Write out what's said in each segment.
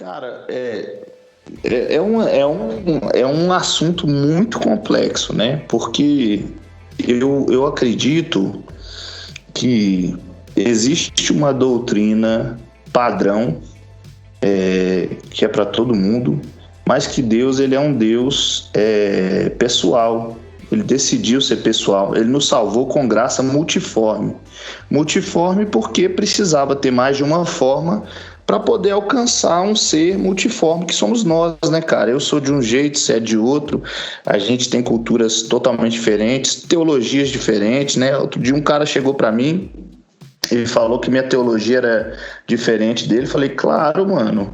Cara, é um assunto muito complexo, né? Porque eu acredito que existe uma doutrina padrão, que é para todo mundo, mas que Deus, ele é um Deus pessoal. Ele decidiu ser pessoal. Ele nos salvou com graça multiforme. Multiforme porque precisava ter mais de uma forma para poder alcançar um ser multiforme que somos nós, né, cara? Eu sou de um jeito, você é de outro. A gente tem culturas totalmente diferentes, teologias diferentes, né? Outro dia um cara chegou para mim, ele falou que minha teologia era diferente dele. Falei, claro, mano.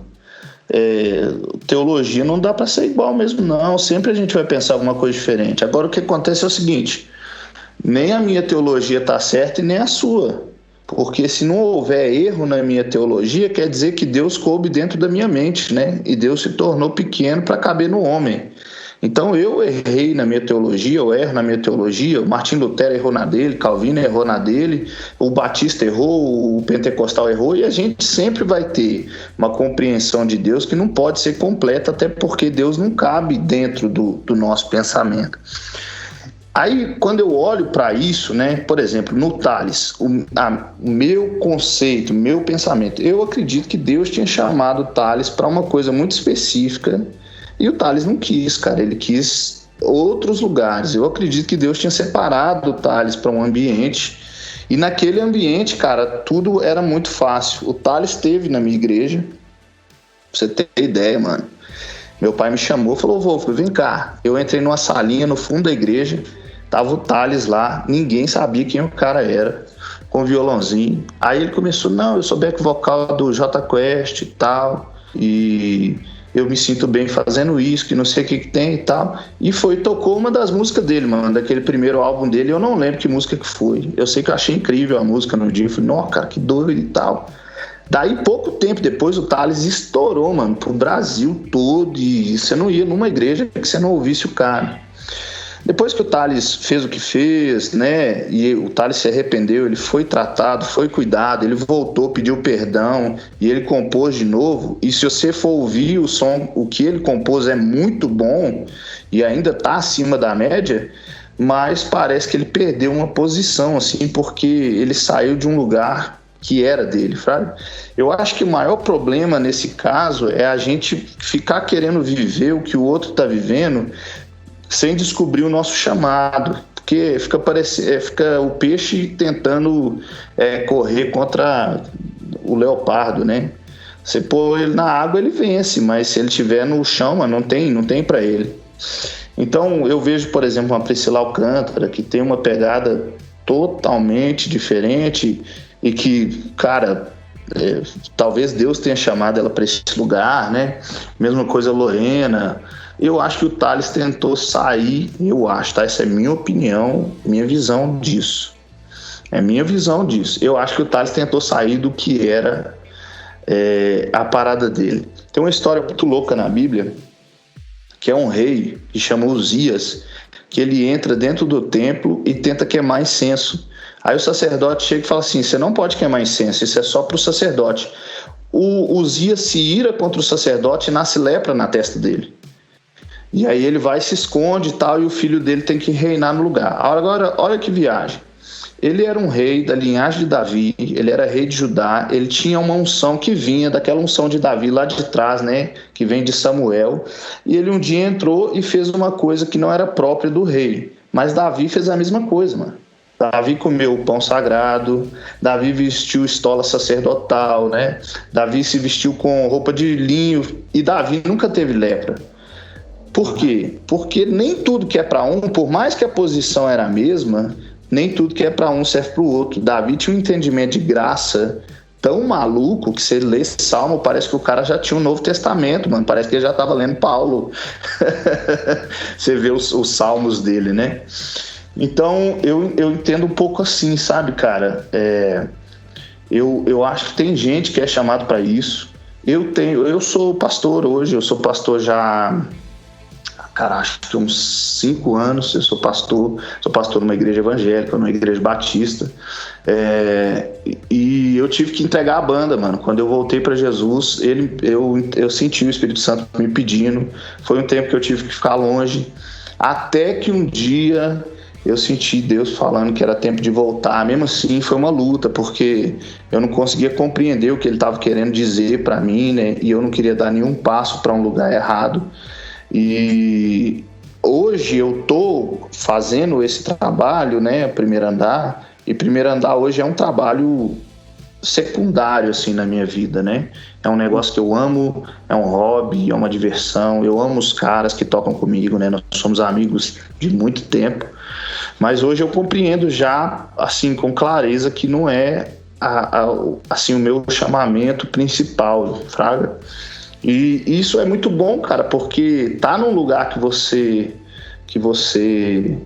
Teologia não dá para ser igual mesmo, não. Sempre a gente vai pensar alguma coisa diferente. Agora o que acontece é o seguinte: nem a minha teologia está certa e nem a sua, porque se não houver erro na minha teologia, quer dizer que Deus coube dentro da minha mente, né? E Deus se tornou pequeno para caber no homem. Então eu errei na minha teologia, eu erro na minha teologia, o Martim Lutero errou na dele, Calvino errou na dele, o Batista errou, o Pentecostal errou, e a gente sempre vai ter uma compreensão de Deus que não pode ser completa, até porque Deus não cabe dentro do nosso pensamento. Aí, quando eu olho para isso, né, por exemplo, no Tales, o meu conceito, meu pensamento, eu acredito que Deus tinha chamado o Tales para uma coisa muito específica. E o Tales não quis, cara, ele quis outros lugares. Eu acredito que Deus tinha separado o Tales para um ambiente, e naquele ambiente, cara, tudo era muito fácil. O Tales esteve na minha igreja, pra você ter ideia, mano. Meu pai me chamou e falou, Wolf, vem cá. Eu entrei numa salinha no fundo da igreja, tava o Tales lá, ninguém sabia quem o cara era, com violãozinho. Aí ele começou, não, eu sou back vocal do Jota Quest e tal, e eu me sinto bem fazendo isso, que não sei o que tem e tal. E tocou uma das músicas dele, mano, daquele primeiro álbum dele. Eu não lembro que música que foi. Eu sei que eu achei incrível a música no dia. Eu falei, nossa, cara, que doido e tal. Daí, pouco tempo depois, o Tales estourou, mano, pro Brasil todo. E você não ia numa igreja que você não ouvisse o cara. Depois que o Tales fez o que fez, né, e o Tales se arrependeu, ele foi tratado, foi cuidado, ele voltou, pediu perdão e ele compôs de novo. E se você for ouvir o som, o que ele compôs é muito bom e ainda está acima da média, mas parece que ele perdeu uma posição, assim, porque ele saiu de um lugar que era dele, sabe? Eu acho que o maior problema nesse caso é a gente ficar querendo viver o que o outro está vivendo sem descobrir o nosso chamado, porque fica o peixe tentando correr contra o leopardo, né? Você pôr ele na água, ele vence, mas se ele estiver no chão, não tem para ele. Então eu vejo, por exemplo, uma Priscila Alcântara, que tem uma pegada totalmente diferente e que, cara, talvez Deus tenha chamado ela para esse lugar, né? Mesma coisa a Lorena. Eu acho que o Tales tentou sair, eu acho, tá? Essa é minha opinião, minha visão disso. É minha visão disso. Eu acho que o Tales tentou sair do que era a parada dele. Tem uma história muito louca na Bíblia, que é um rei que chama Uzias, que ele entra dentro do templo e tenta queimar incenso. Aí o sacerdote chega e fala assim, você não pode queimar incenso, isso é só para o sacerdote. O Uzias se ira contra o sacerdote e nasce lepra na testa dele. E aí ele vai, se esconde e tal, e o filho dele tem que reinar no lugar. Agora, olha que viagem. Ele era um rei da linhagem de Davi, ele era rei de Judá, ele tinha uma unção que vinha daquela unção de Davi lá de trás, né, que vem de Samuel, e ele um dia entrou e fez uma coisa que não era própria do rei, mas Davi fez a mesma coisa, mano. Davi comeu o pão sagrado, Davi vestiu estola sacerdotal, né, Davi se vestiu com roupa de linho, e Davi nunca teve lepra. Por quê? Porque nem tudo que é para um, por mais que a posição era a mesma, nem tudo que é para um serve para o outro. Davi tinha um entendimento de graça tão maluco que você lê Salmo, parece que o cara já tinha um Novo Testamento, mano. Parece que ele já estava lendo Paulo. Você vê os salmos dele, né? Então, eu entendo um pouco assim, sabe, cara? Eu acho que tem gente que é chamado para isso. Eu sou pastor hoje, eu sou pastor já cara, acho que uns 5 anos. Eu sou pastor numa igreja evangélica, numa igreja batista. E eu tive que entregar a banda, mano. Quando eu voltei para Jesus, eu senti o Espírito Santo me pedindo. Foi um tempo que eu tive que ficar longe, até que um dia eu senti Deus falando que era tempo de voltar. Mesmo assim, foi uma luta, porque eu não conseguia compreender o que ele estava querendo dizer para mim, né? E eu não queria dar nenhum passo para um lugar errado. E hoje eu tô fazendo esse trabalho, né? Primeiro Andar. E Primeiro Andar hoje é um trabalho secundário, assim, na minha vida, né? É um negócio que eu amo, é um hobby, é uma diversão. Eu amo os caras que tocam comigo, né? Nós somos amigos de muito tempo. Mas hoje eu compreendo já, assim, com clareza, que não é assim, o meu chamamento principal, fraga. E isso é muito bom, cara, porque tá num lugar que você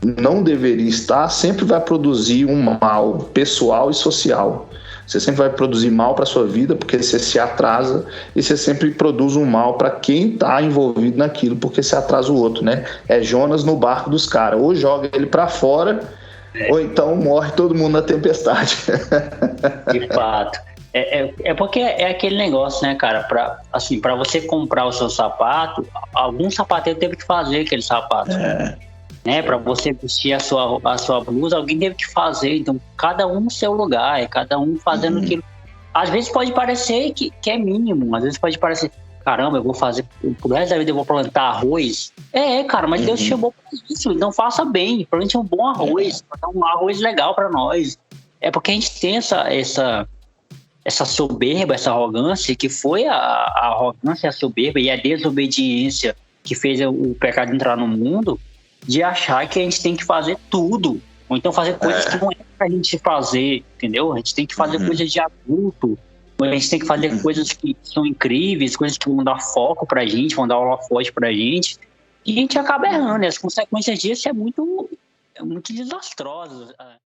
não deveria estar, sempre vai produzir um mal pessoal e social. Você sempre vai produzir mal para sua vida, porque você se atrasa, e você sempre produz um mal para quem está envolvido naquilo, porque você atrasa o outro, né? É Jonas no barco dos caras. Ou joga ele para fora, ou então morre todo mundo na tempestade. De fato. Porque é aquele negócio, né, cara? Pra você comprar o seu sapato, algum sapateiro teve que fazer aquele sapato. Né? Para você vestir a sua blusa, alguém teve que fazer. Então, cada um no seu lugar, cada um fazendo aquilo. Às vezes pode parecer que é mínimo, às vezes pode parecer, caramba, eu vou fazer, pro resto da vida eu vou plantar arroz. Cara, mas Deus te chamou para isso, então faça bem, plante um bom arroz, um arroz legal para nós. É porque a gente tem essa soberba, essa arrogância, que foi a arrogância, a soberba e a desobediência que fez o pecado entrar no mundo, de achar que a gente tem que fazer tudo, ou então fazer coisas que não é pra gente fazer, entendeu? A gente tem que fazer coisas de adulto, a gente tem que fazer coisas que são incríveis, coisas que vão dar foco pra gente, vão dar holofote pra gente, e a gente acaba errando, e as consequências disso é muito desastrosas.